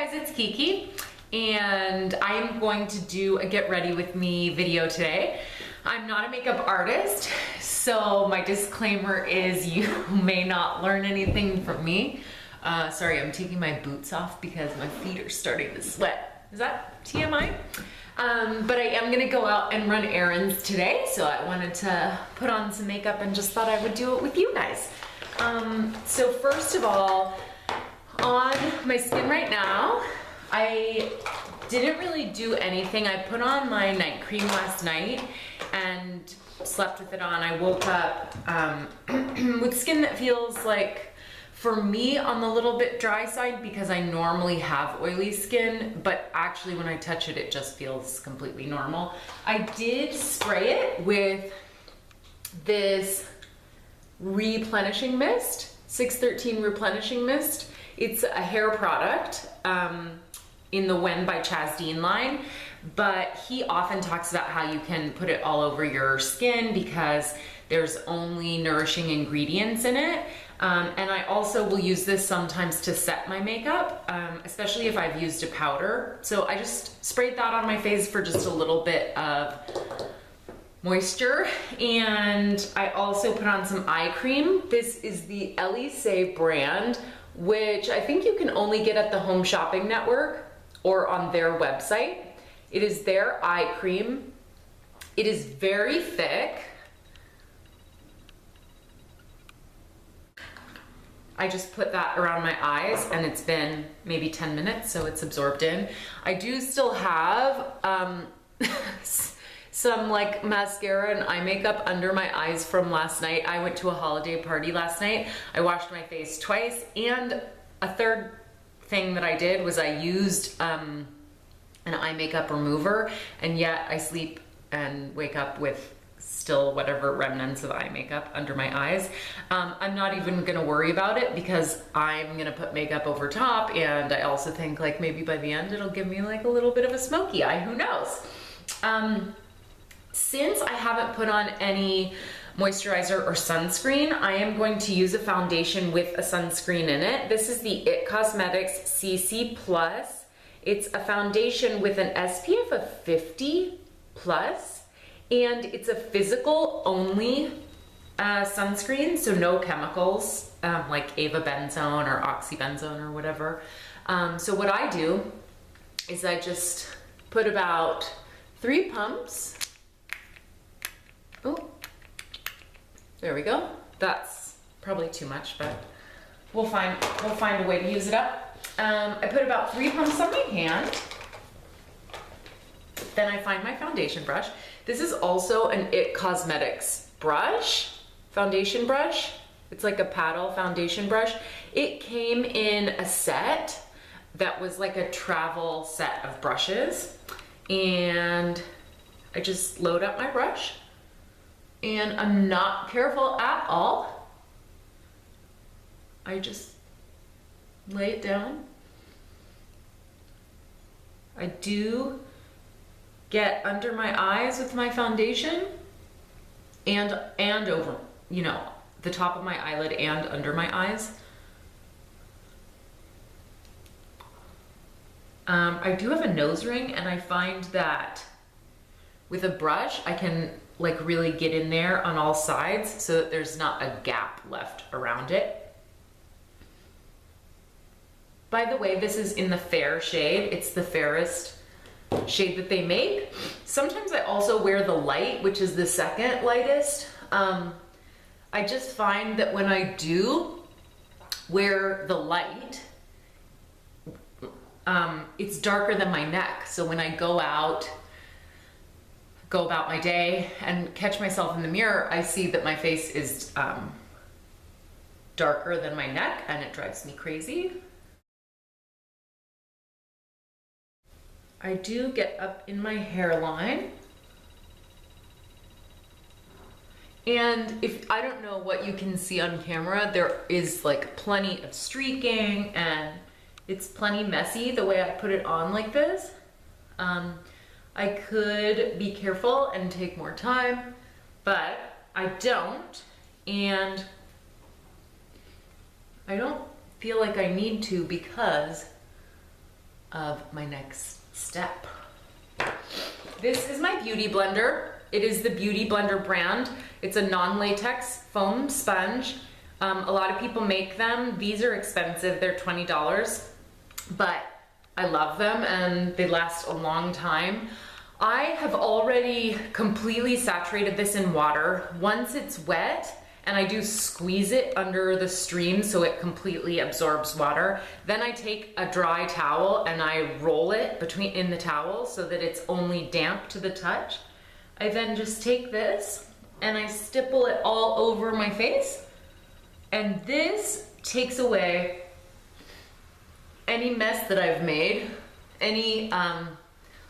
guys, it's Kiki, and I'm going to do a get ready with me video today. I'm not a makeup artist, so my disclaimer is you may not learn anything from me. Sorry, I'm taking my boots off because my feet are starting to sweat. Is that TMI? But I am gonna go out and run errands today, so I wanted to put on some makeup and just thought I would do it with you guys. So first of all, on my skin right now, I didn't really do anything. I put on my night cream last night and slept with it on. I woke up with skin that feels like, for me, on the little bit dry side because I normally have oily skin, but actually when I touch it, it just feels completely normal. I did spray it with this replenishing mist, 613 replenishing mist. It's a hair product in the When by Chaz Dean line, but he often talks about how you can put it all over your skin because there's only nourishing ingredients in it. And I also will use this sometimes to set my makeup, especially if I've used a powder. So I just sprayed that on my face for just a little bit of moisture. And I also put on some eye cream. This is the Elise brand, which I think you can only get at the Home Shopping Network or on their website. It is their eye cream. It is very thick. I just put that around my eyes and it's been maybe 10 minutes, so it's absorbed in. I do still have some like mascara and eye makeup under my eyes from last night. I went to a holiday party last night. I washed my face twice, and a third thing that I did was I used an eye makeup remover, and yet I sleep and wake up with still whatever remnants of eye makeup under my eyes. I'm not even gonna worry about it because I'm gonna put makeup over top, and I also think like maybe by the end it'll give me like a little bit of a smoky eye, who knows? Since I haven't put on any moisturizer or sunscreen, I am going to use a foundation with a sunscreen in it. This is the IT Cosmetics CC Plus. It's a foundation with an SPF of 50 plus, and it's a physical only sunscreen, so no chemicals like avobenzone or oxybenzone or whatever. So what I do is I just put about 3 pumps. Oh, there we go. That's probably too much, but we'll find a way to use it up. I put about 3 pumps on my hand. Then I find my foundation brush. This is also an IT Cosmetics brush, foundation brush. It's like a paddle foundation brush. It came in a set that was like a travel set of brushes, and I just load up my brush, and I'm not careful at all. I just lay it down. I do get under my eyes with my foundation and over, you know, the top of my eyelid and under my eyes. I do have a nose ring, and I find that with a brush I can like really get in there on all sides so that there's not a gap left around it. By the way, this is in the fair shade. It's the fairest shade that they make. Sometimes I also wear the light, which is the second lightest. I just find that when I do wear the light, it's darker than my neck. So when I go out, go about my day and catch myself in the mirror, I see that my face is darker than my neck, and it drives me crazy. I do get up in my hairline. And if I don't know what you can see on camera, there is like plenty of streaking, and it's plenty messy the way I put it on like this. I could be careful and take more time, but I don't, and I don't feel like I need to because of my next step. This is my Beauty Blender. It is the Beauty Blender brand. It's a non-latex foam sponge. A lot of people make them. These are expensive, they're $20, but I love them and they last a long time. I have already completely saturated this in water. Once it's wet, and I do squeeze it under the stream so it completely absorbs water, then I take a dry towel and I roll it in the towel so that it's only damp to the touch. I then just take this and I stipple it all over my face, and this takes away any mess that I've made, any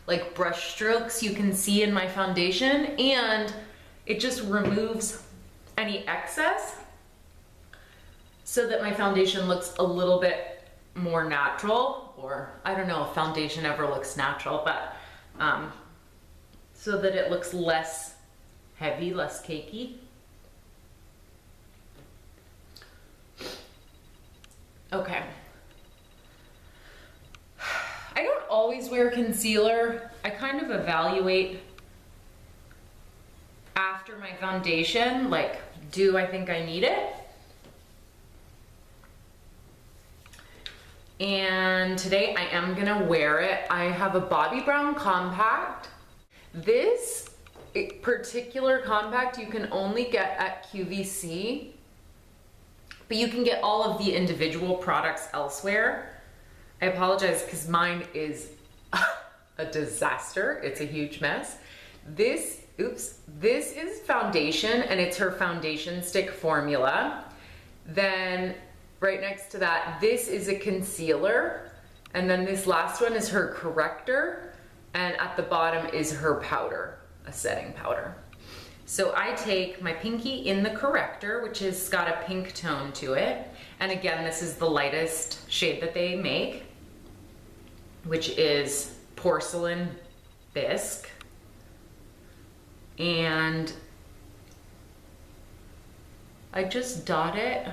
like brush strokes you can see in my foundation, and it just removes any excess so that my foundation looks a little bit more natural, or I don't know if foundation ever looks natural, but so that it looks less heavy, less cakey. Okay. I don't always wear concealer. I kind of evaluate after my foundation, like, do I think I need it? And today I am gonna wear it. I have a Bobbi Brown compact. This particular compact you can only get at QVC, but you can get all of the individual products elsewhere. I apologize because mine is a disaster. It's a huge mess. This is foundation, and it's her foundation stick formula. Then right next to that, this is a concealer. And then this last one is her corrector. And at the bottom is her powder, a setting powder. So I take my pinky in the corrector, which has got a pink tone to it. And again, this is the lightest shade that they make, which is Porcelain Bisque. And I just dot it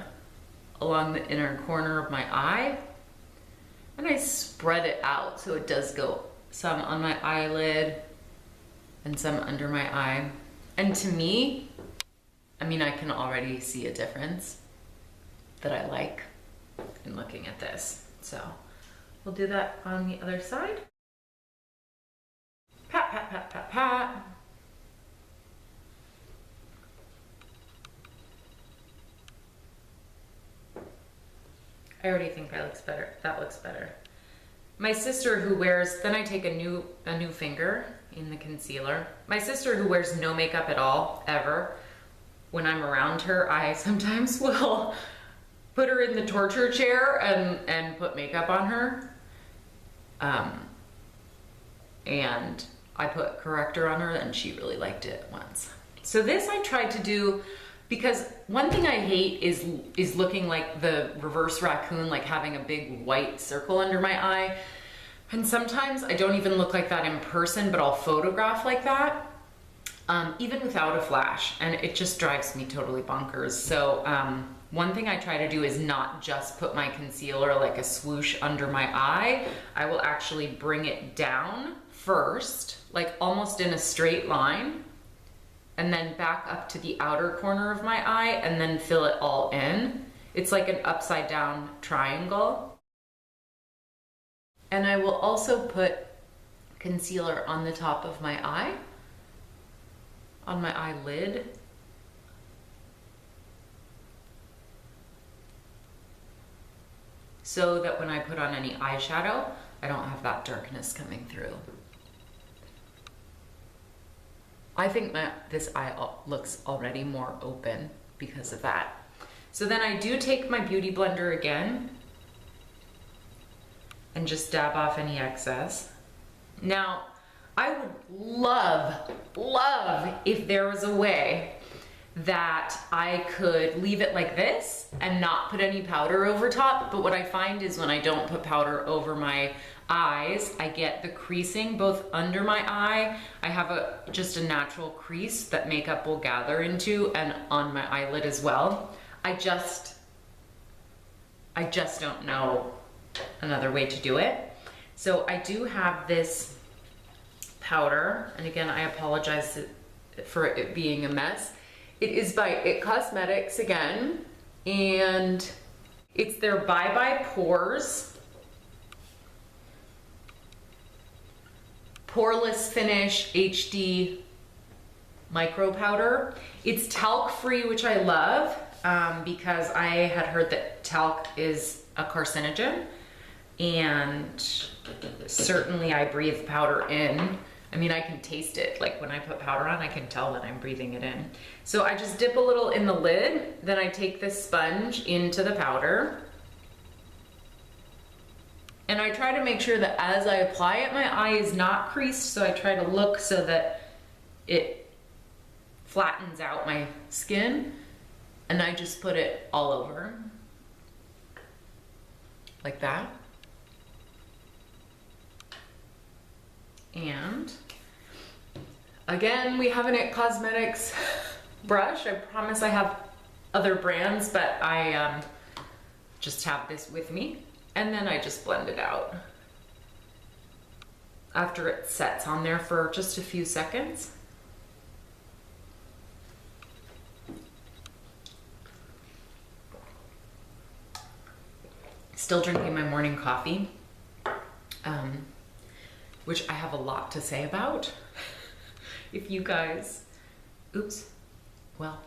along the inner corner of my eye, and I spread it out so it does go some on my eyelid and some under my eye. And to me, I mean, I can already see a difference that I like in looking at this. So we'll do that on the other side. Pat, pat, pat, pat, pat. I already think that looks better. That looks better. My sister who wears, then I take a new finger in the concealer. My sister who wears no makeup at all, ever, when I'm around her, I sometimes will put her in the torture chair and put makeup on her. And I put corrector on her, and she really liked it once. So this I tried to do, because one thing I hate is looking like the reverse raccoon, like having a big white circle under my eye. And sometimes I don't even look like that in person, but I'll photograph like that, even without a flash, and it just drives me totally bonkers. So one thing I try to do is not just put my concealer like a swoosh under my eye. I will actually bring it down first, like almost in a straight line, and then back up to the outer corner of my eye, and then fill it all in. It's like an upside down triangle. And I will also put concealer on the top of my eye, on my eyelid. So that when I put on any eyeshadow, I don't have that darkness coming through. I think that this eye looks already more open because of that. So then I do take my Beauty Blender again and just dab off any excess. Now, I would love if there was a way that I could leave it like this and not put any powder over top, but what I find is when I don't put powder over my eyes, I get the creasing both under my eye. I have just a natural crease that makeup will gather into, and on my eyelid as well. I just don't know another way to do it. So I do have this powder, and again, I apologize for it being a mess. It is by IT Cosmetics again, and it's their Bye Bye Pores Poreless Finish HD Micro Powder. It's talc free, which I love because I had heard that talc is a carcinogen, and certainly I breathe powder in. I mean, I can taste it. Like when I put powder on, I can tell that I'm breathing it in. So I just dip a little in the lid, then I take this sponge into the powder. And I try to make sure that as I apply it, my eye is not creased, so I try to look so that it flattens out my skin. And I just put it all over, like that. And again, we have an IT Cosmetics brush. I promise I have other brands, but I just have this with me. And then I just blend it out after it sets on there for just a few seconds. Still drinking my morning coffee, which I have a lot to say about. If you guys, oops, well,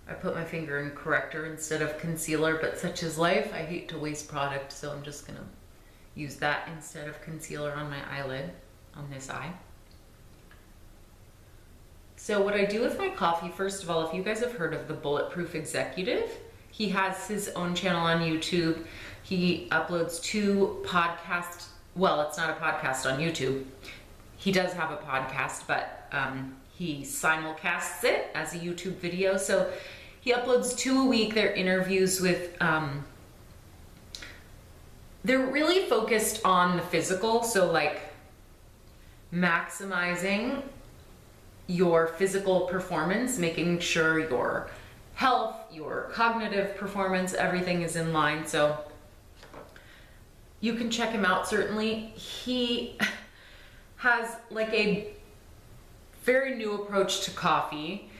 I put my finger in corrector instead of concealer, but such is life. I hate to waste product, so I'm just gonna use that instead of concealer on my eyelid, on this eye. So what I do with my coffee, first of all, if you guys have heard of the Bulletproof Executive, he has his own channel on YouTube. He uploads 2 podcasts. Well, it's not a podcast on YouTube. He does have a podcast, but he simulcasts it as a YouTube video. So he uploads 2 a week. They're interviews with, they're really focused on the physical. So like maximizing your physical performance, making sure your health, your cognitive performance, everything is in line. So you can check him out, certainly. He has like a very new approach to coffee,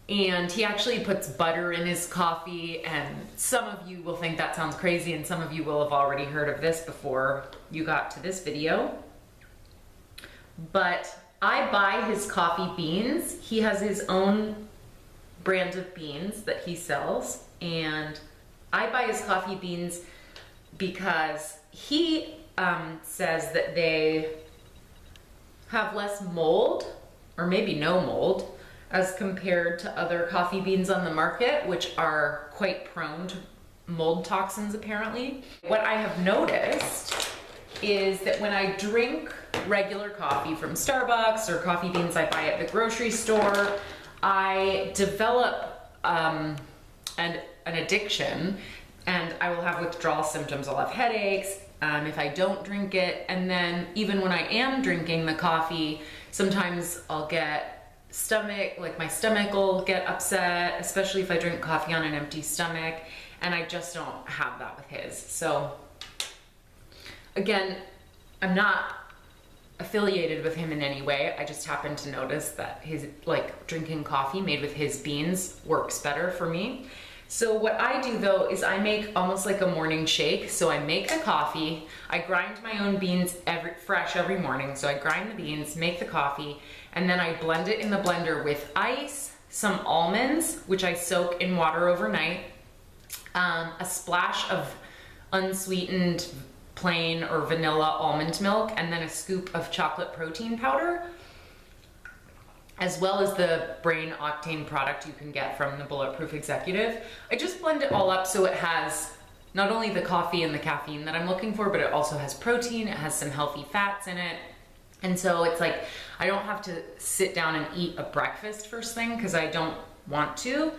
and he actually puts butter in his coffee, and some of you will think that sounds crazy, and some of you will have already heard of this before you got to this video. But I buy his coffee beans. He has his own brand of beans that he sells, and I buy his coffee beans because he says that they have less mold, or maybe no mold, as compared to other coffee beans on the market, which are quite prone to mold toxins apparently. What I have noticed is that when I drink regular coffee from Starbucks or coffee beans I buy at the grocery store, I develop an addiction, and I will have withdrawal symptoms. I'll have headaches if I don't drink it. And then even when I am drinking the coffee, sometimes I'll get like my stomach will get upset, especially if I drink coffee on an empty stomach. And I just don't have that with his. So again, I'm not affiliated with him in any way. I just happen to notice that his like drinking coffee made with his beans works better for me. So what I do though is I make almost like a morning shake. So I make the coffee, I grind my own beans fresh every morning. So I grind the beans, make the coffee, and then I blend it in the blender with ice, some almonds, which I soak in water overnight, a splash of unsweetened plain or vanilla almond milk, and then a scoop of chocolate protein powder, as well as the brain octane product you can get from the Bulletproof Executive. I just blend it all up so it has not only the coffee and the caffeine that I'm looking for, but it also has protein, it has some healthy fats in it. And so it's like, I don't have to sit down and eat a breakfast first thing because I don't want to,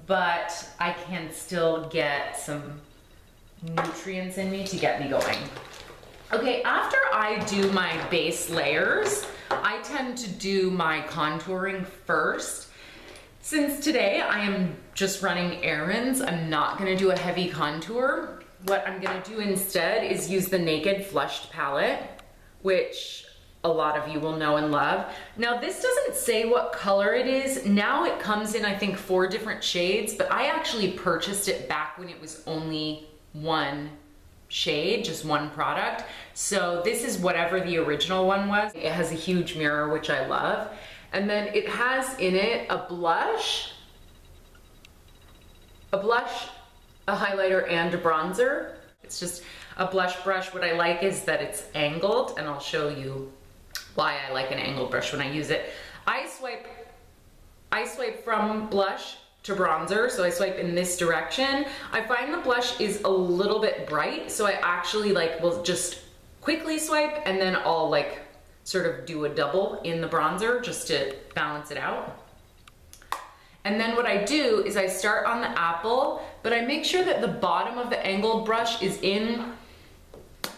but I can still get some nutrients in me to get me going. Okay, after I do my base layers, I tend to do my contouring first. Since today I am just running errands, I'm not gonna do a heavy contour. what I'm gonna do instead is use the Naked Flushed palette, which a lot of you will know and love. Now this doesn't say what color it is. Now it comes in, I think, 4 different shades, but I actually purchased it back when it was only one shade, just one product. So this is whatever the original one was. It has a huge mirror, which I love. And then it has in it a blush, a highlighter, and a bronzer. It's just a blush brush. What I like is that it's angled, and I'll show you why I like an angled brush when I use it. I swipe from blush to bronzer, so I swipe in this direction. I find the blush is a little bit bright, so I actually will just quickly swipe, and then I'll sort of do a double in the bronzer just to balance it out. And then what I do is I start on the apple, but I make sure that the bottom of the angled brush is in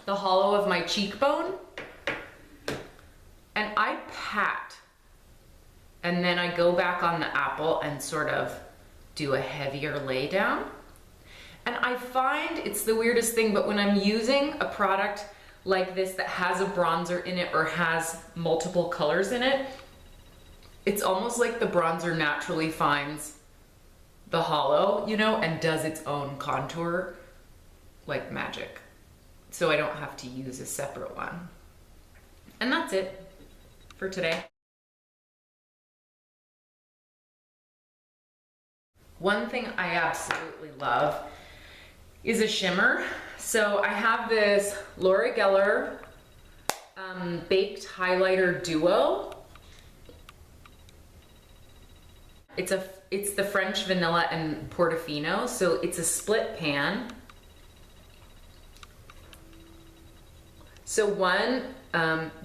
the hollow of my cheekbone. And I pat, and then I go back on the apple and sort of do a heavier lay down. And I find it's the weirdest thing, but when I'm using a product like this that has a bronzer in it or has multiple colors in it, it's almost like the bronzer naturally finds the hollow, you know, and does its own contour like magic. So I don't have to use a separate one. And that's it for today. One thing I absolutely love is a shimmer. So I have this Laura Geller Baked Highlighter Duo. It's the French Vanilla and Portofino, so it's a split pan. So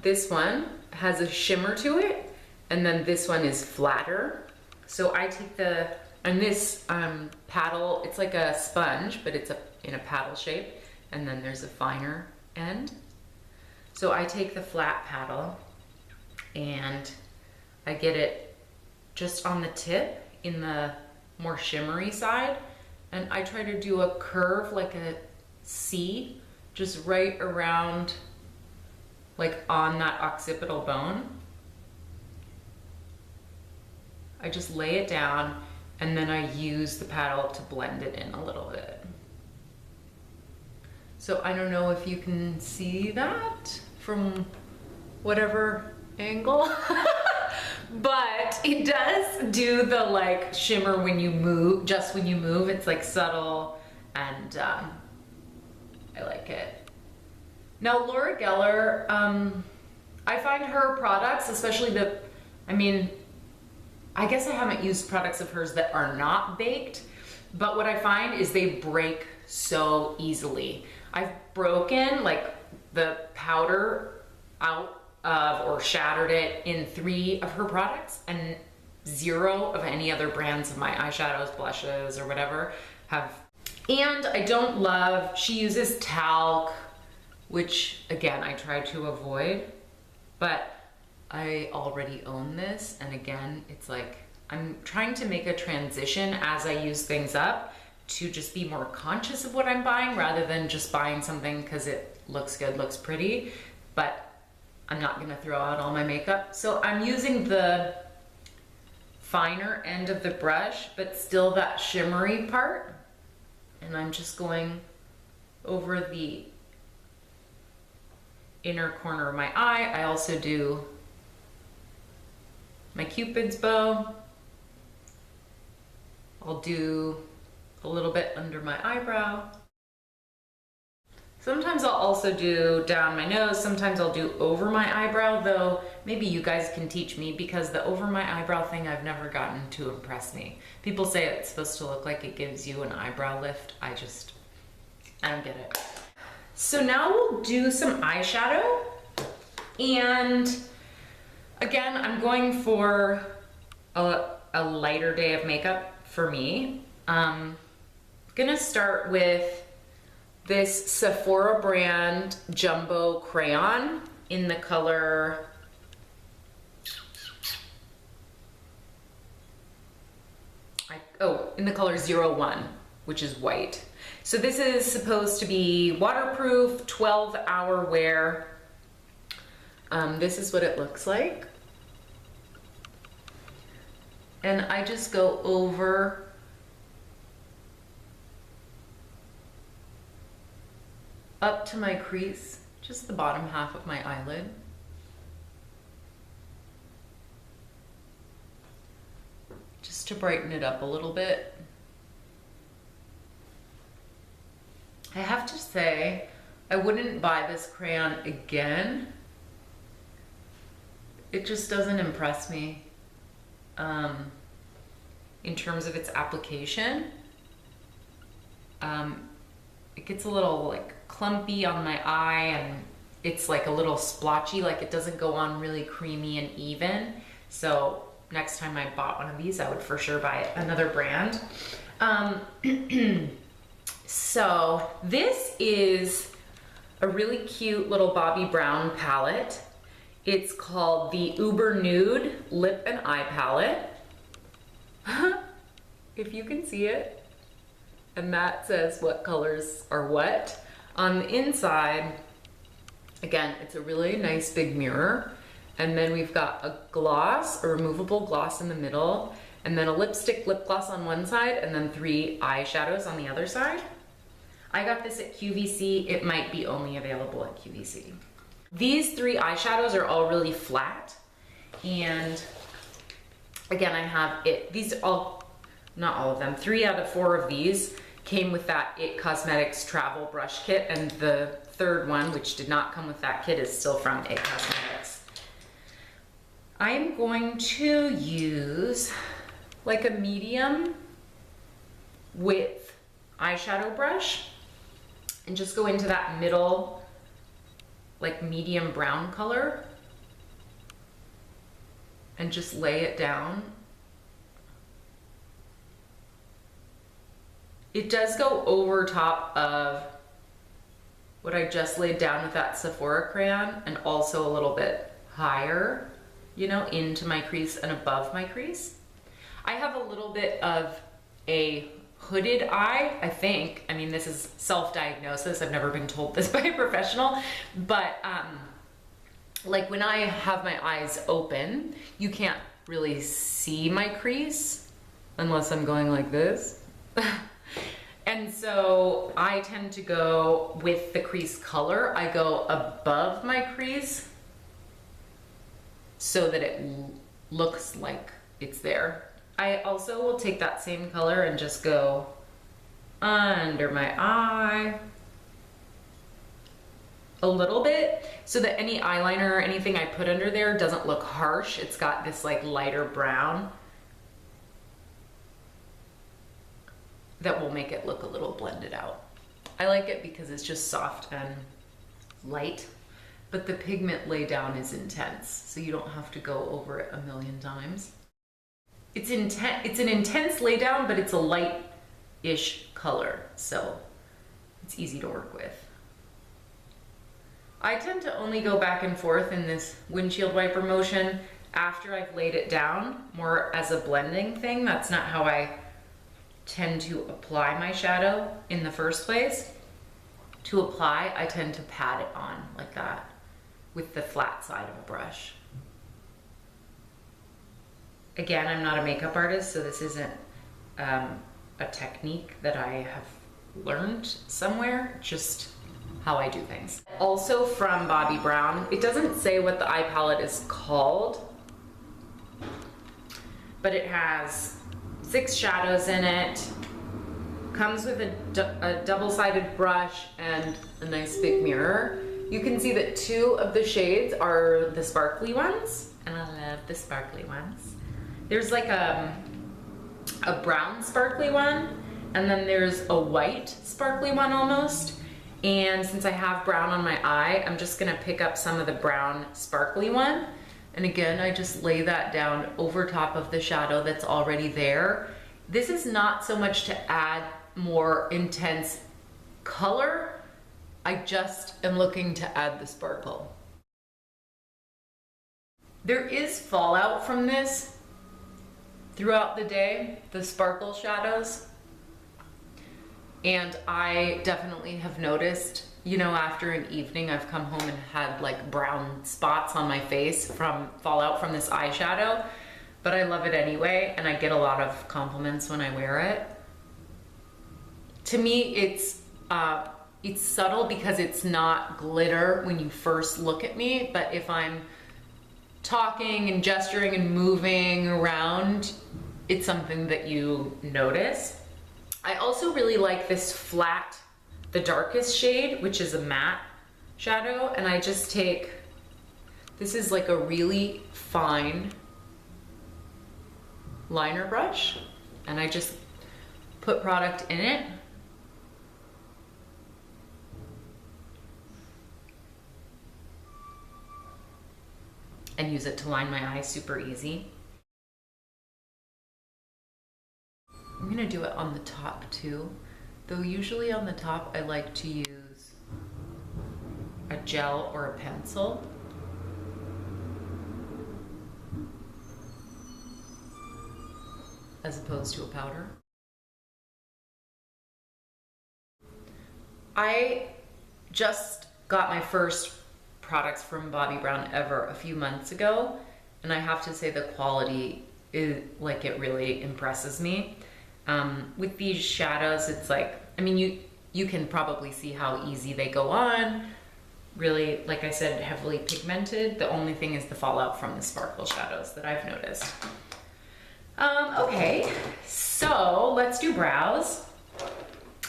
this one has a shimmer to it, and then this one is flatter. So I take this paddle, it's like a sponge, but it's in a paddle shape, and then there's a finer end. So I take the flat paddle and I get it just on the tip in the more shimmery side, and I try to do a curve like a C, just right around, on that occipital bone. I just lay it down, and then I use the paddle to blend it in a little bit. So I don't know if you can see that from whatever angle, but it does do the shimmer when you move, just when you move. It's subtle, and I like it. Now Laura Geller, I find her products, especially I guess I haven't used products of hers that are not baked, but what I find is they break so easily. I've broken the powder out of or shattered it in 3 of her products, and 0 of any other brands of my eyeshadows, blushes, or whatever have. And I don't love, she uses talc, which again, I try to avoid, but I already own this. And again, it's I'm trying to make a transition as I use things up to just be more conscious of what I'm buying rather than just buying something because it looks good, looks pretty, but I'm not gonna throw out all my makeup. So I'm using the finer end of the brush, but still that shimmery part. And I'm just going over the inner corner of my eye. I also do my Cupid's bow. I'll do a little bit under my eyebrow. Sometimes I'll also do down my nose. Sometimes I'll do over my eyebrow, though maybe you guys can teach me, because the over my eyebrow thing I've never gotten to impress me. People say it's supposed to look like it gives you an eyebrow lift. I don't get it. So now we'll do some eyeshadow. And again, I'm going for a lighter day of makeup for me. I'm gonna start with this Sephora brand Jumbo Crayon in the color in the color 01, which is white. So this is supposed to be waterproof, 12-hour wear. This is what it looks like. And I just go over up to my crease, just the bottom half of my eyelid. Just to brighten it up a little bit. I have to say, I wouldn't buy this crayon again. It just doesn't impress me in terms of its application. It gets a little like clumpy on my eye, and it's like a little splotchy, like it doesn't go on really creamy and even. So next time I bought one of these, I would for sure buy another brand. So this is a really cute little Bobbi Brown palette. It's called the Uber Nude Lip and Eye Palette. If you can see it. And that says what colors are what. On the inside, again, it's a really nice big mirror. And then we've got a gloss, a removable gloss in the middle, and then a lipstick lip gloss on one side, and then 3 eyeshadows on the other side. I got this at QVC. It might be only available at QVC. These 3 eyeshadows are all really flat. And again, I have it. These all, not all of them, 3 out of 4 of these came with that IT Cosmetics travel brush kit, and the 3rd one, which did not come with that kit, is still from IT Cosmetics. I'm going to use like a medium width eyeshadow brush and just go into that middle, like medium brown color, and just lay it down. It does go over top of what I just laid down with that Sephora crayon, and also a little bit higher, you know, into my crease and above my crease. I have a little bit of a hooded eye, I think. I mean, this is self-diagnosis. I've never been told this by a professional, but like when I have my eyes open, you can't really see my crease unless I'm going like this. And so I tend to go with the crease color. I go above my crease so that it looks like it's there. I also will take that same color and just go under my eye a little bit so that any eyeliner or anything I put under there doesn't look harsh. It's got this like lighter brown that will make it look a little blended out. I like it because it's just soft and light, but the pigment lay down is intense, so you don't have to go over it a million times. It's an intense lay down, but it's a light-ish color, so it's easy to work with. I tend to only go back and forth in this windshield wiper motion after I've laid it down, more as a blending thing. That's not how I tend to apply my shadow in the first place. To apply, I tend to pat it on like that with the flat side of a brush. Again, I'm not a makeup artist, so this isn't a technique that I have learned somewhere, just how I do things. Also from Bobbi Brown, it doesn't say what the eye palette is called, but it has 6 shadows in it, comes with a double-sided brush and a nice big mirror. You can see that 2 of the shades are the sparkly ones, and I love the sparkly ones. There's like a brown sparkly one, and then there's a white sparkly one almost. And since I have brown on my eye, I'm just gonna pick up some of the brown sparkly one. And again, I just lay that down over top of the shadow that's already there. This is not so much to add more intense color. I just am looking to add the sparkle. There is fallout from this throughout the day, the sparkle shadows. And I definitely have noticed, you know, after an evening I've come home and had like brown spots on my face from fallout from this eyeshadow, but I love it anyway, and I get a lot of compliments when I wear it. To me, it's subtle because it's not glitter when you first look at me, but if I'm talking and gesturing and moving around, it's something that you notice. I also really like this flat, the darkest shade, which is a matte shadow, and I just take, this is like a really fine liner brush, and I just put product in it. And use it to line my eyes super easy. I'm gonna do it on the top too, though usually on the top I like to use a gel or a pencil. As opposed to a powder. I just got my first products from Bobbi Brown ever a few months ago, and I have to say the quality is like, it really impresses me. With these shadows, it's like, I mean, you can probably see how easy they go on. Really, like I said, heavily pigmented. The only thing is the fallout from the sparkle shadows that I've noticed. Okay, so let's do brows.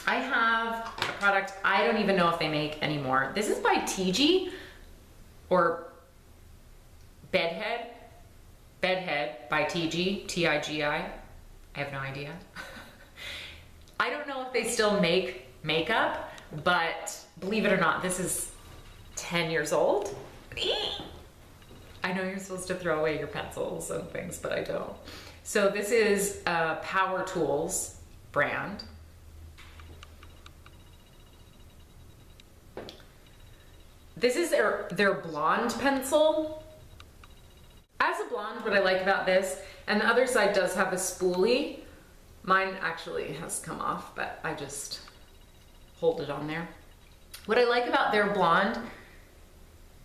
I have a product I don't even know if they make anymore. This is by TIGI, or Bedhead by TIGI, T-I-G-I. I have no idea. I don't know if they still make makeup, but believe it or not, this is 10 years old. I know you're supposed to throw away your pencils and things, but I don't. So this is a Power Tools brand. This is their blonde pencil. As a blonde, what I like about this, and the other side does have a spoolie. Mine actually has come off, but I just hold it on there. What I like about their blonde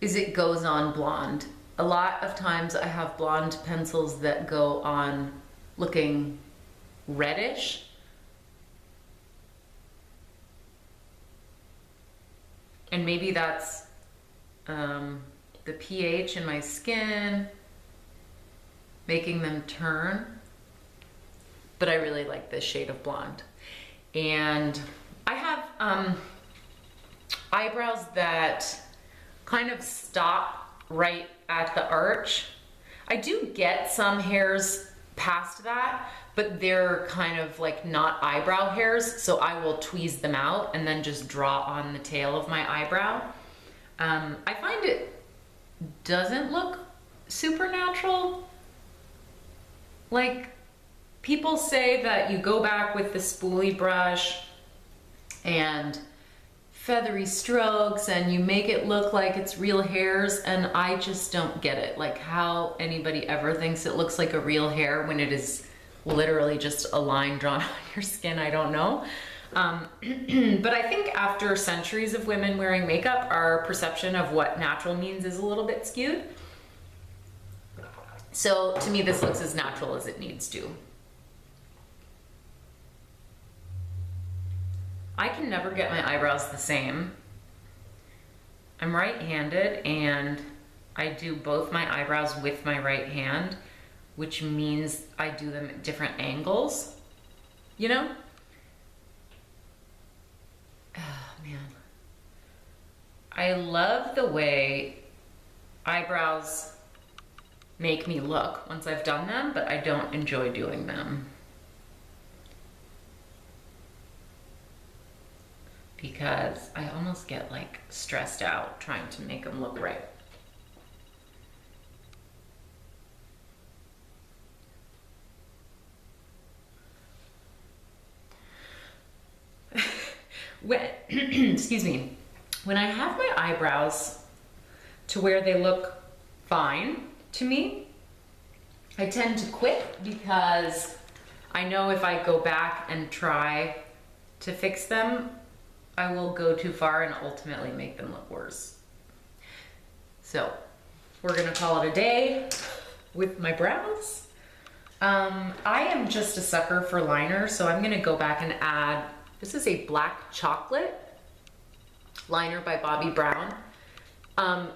is it goes on blonde. A lot of times I have blonde pencils that go on looking reddish. And maybe that's the pH in my skin making them turn, but I really like this shade of blonde. And I have eyebrows that kind of stop right at the arch. I do get some hairs past that, but they're kind of like not eyebrow hairs, so I will tweeze them out and then just draw on the tail of my eyebrow. I find it doesn't look super natural. Like, people say that you go back with the spoolie brush and feathery strokes and you make it look like it's real hairs, and I just don't get it. Like, how anybody ever thinks it looks like a real hair when it is literally just a line drawn on your skin, I don't know. But I think after centuries of women wearing makeup, our perception of what natural means is a little bit skewed. So to me, this looks as natural as it needs to. I can never get my eyebrows the same. I'm right-handed and I do both my eyebrows with my right hand, which means I do them at different angles, you know? Oh man. I love the way eyebrows make me look once I've done them, but I don't enjoy doing them. Because I almost get like stressed out trying to make them look right. Excuse me, when I have my eyebrows to where they look fine to me, I tend to quit because I know if I go back and try to fix them, I will go too far and ultimately make them look worse. So we're gonna call it a day with my brows. I am just a sucker for liner, so I'm gonna go back and add, this is a black chocolate liner by Bobbi Brown.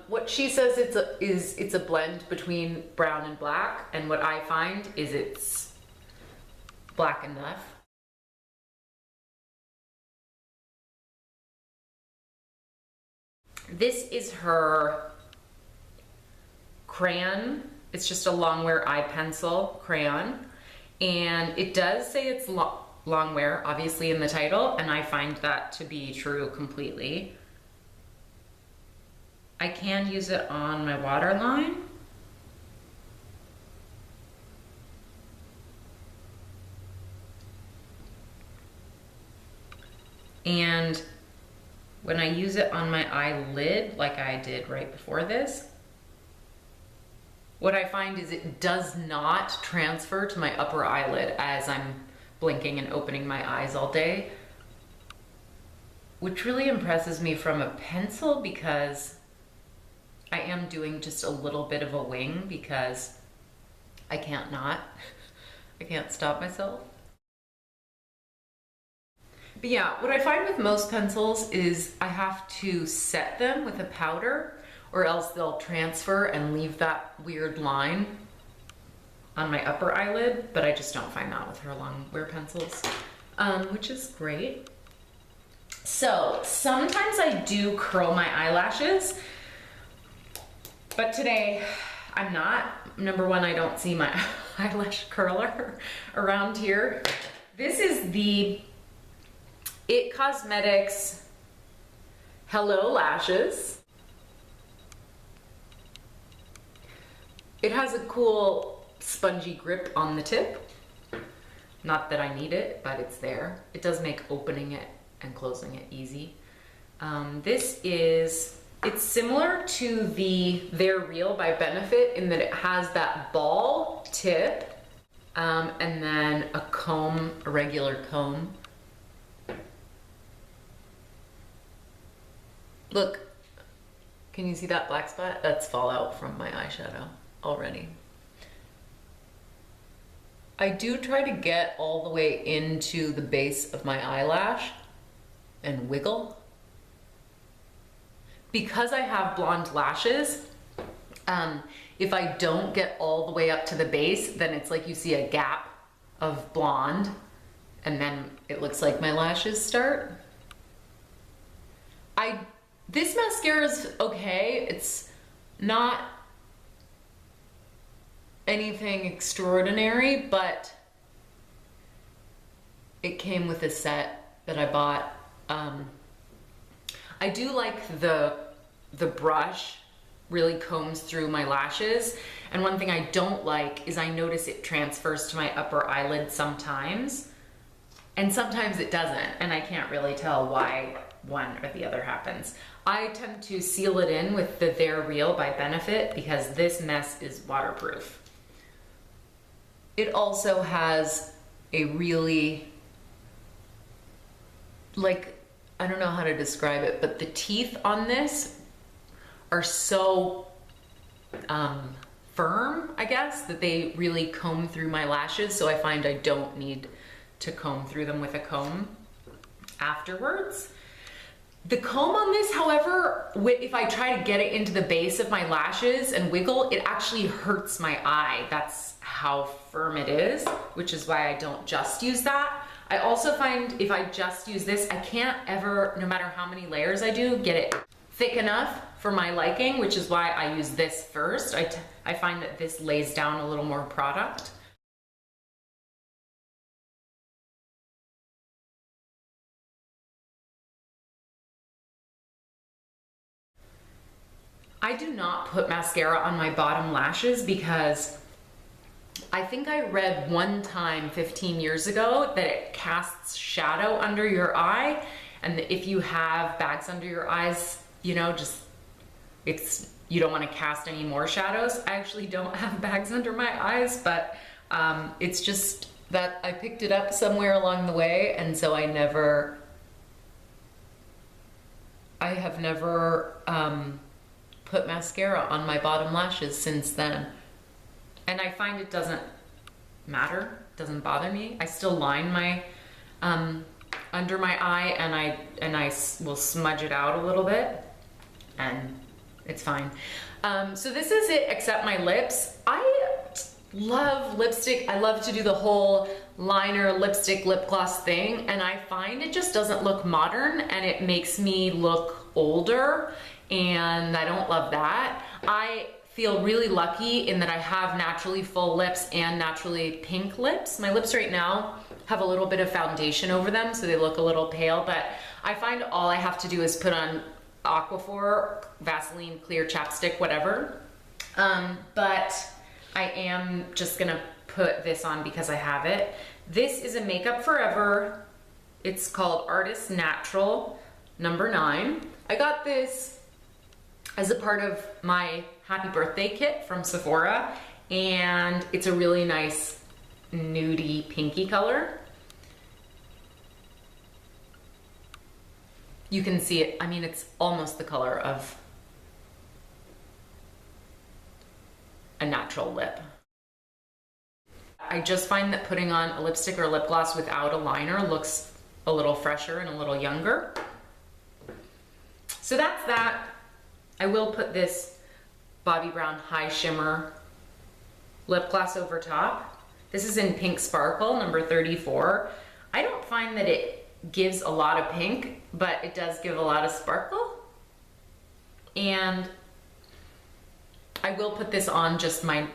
What she says it's a blend between brown and black, and what I find is it's black enough. This is her crayon. It's just a long wear eye pencil crayon, and it does say it's long wear, obviously, in the title, and I find that to be true completely. I can use it on my waterline. And when I use it on my eyelid, like I did right before this, what I find is it does not transfer to my upper eyelid as I'm blinking and opening my eyes all day, which really impresses me from a pencil, because I am doing just a little bit of a wing because I can't not. I can't stop myself. But yeah, what I find with most pencils is I have to set them with a powder, or else they'll transfer and leave that weird line on my upper eyelid, but I just don't find that with her long wear pencils, which is great. So sometimes I do curl my eyelashes, but today I'm not. Number one, I don't see my eyelash curler around here. This is the IT Cosmetics Hello Lashes. It has a cool spongy grip on the tip. Not that I need it, but it's there. It does make opening it and closing it easy. It's similar to the They're Real by Benefit in that it has that ball tip and then a comb, a regular comb. Look, can you see that black spot? That's fallout from my eyeshadow already. I do try to get all the way into the base of my eyelash and wiggle. Because I have blonde lashes, if I don't get all the way up to the base, then it's like you see a gap of blonde and then it looks like my lashes start. This mascara is okay. It's not anything extraordinary, but it came with a set that I bought. I do like the brush really combs through my lashes, and one thing I don't like is I notice it transfers to my upper eyelid sometimes, and sometimes it doesn't, and I can't really tell why one or the other happens. I tend to seal it in with the They're Real by Benefit because this mess is waterproof. It also has a really, like, I don't know how to describe it, but the teeth on this are so firm, I guess, that they really comb through my lashes, so I find I don't need to comb through them with a comb afterwards. The comb on this, however, if I try to get it into the base of my lashes and wiggle, it actually hurts my eye. That's how firm it is, which is why I don't just use that. I also find if I just use this, I can't ever, no matter how many layers I do, get it thick enough for my liking, which is why I use this first. I find that this lays down a little more product. I do not put mascara on my bottom lashes because I think I read one time 15 years ago that it casts shadow under your eye, and that if you have bags under your eyes, you know, you don't want to cast any more shadows. I actually don't have bags under my eyes, but it's just that I picked it up somewhere along the way, and so I have never put mascara on my bottom lashes since then. And I find it doesn't matter, doesn't bother me. I still line my under my eye, and I will smudge it out a little bit, and it's fine. So this is it except my lips. I love lipstick. I love to do the whole liner, lipstick, lip gloss thing, and I find it just doesn't look modern, and it makes me look older, and I don't love that. I feel really lucky in that I have naturally full lips and naturally pink lips. My lips right now have a little bit of foundation over them, so they look a little pale, but I find all I have to do is put on Aquaphor, Vaseline, clear chapstick, whatever. But I am just gonna put this on because I have it. This is a Makeup Forever. It's called Artist Natural number 9. I got this as a part of my happy birthday kit from Sephora, and it's a really nice nudie pinky color. You can see it, I mean, it's almost the color of a natural lip. I just find that putting on a lipstick or a lip gloss without a liner looks a little fresher and a little younger. So that's that. I will put this Bobbi Brown High Shimmer lip gloss over top. This is in Pink Sparkle, number 34. I don't find that it gives a lot of pink, but it does give a lot of sparkle. And I will put this on just my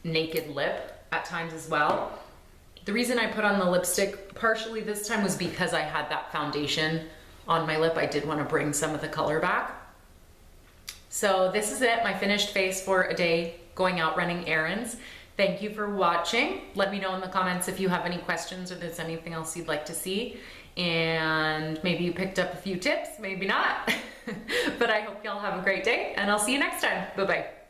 naked lip at times as well. The reason I put on the lipstick partially this time was because I had that foundation on my lip. I did want to bring some of the color back. So this is it, my finished face for a day going out running errands. Thank you for watching. Let me know in the comments if you have any questions or there's anything else you'd like to see. And maybe you picked up a few tips, maybe not. But I hope y'all have a great day, and I'll see you next time. Bye-bye.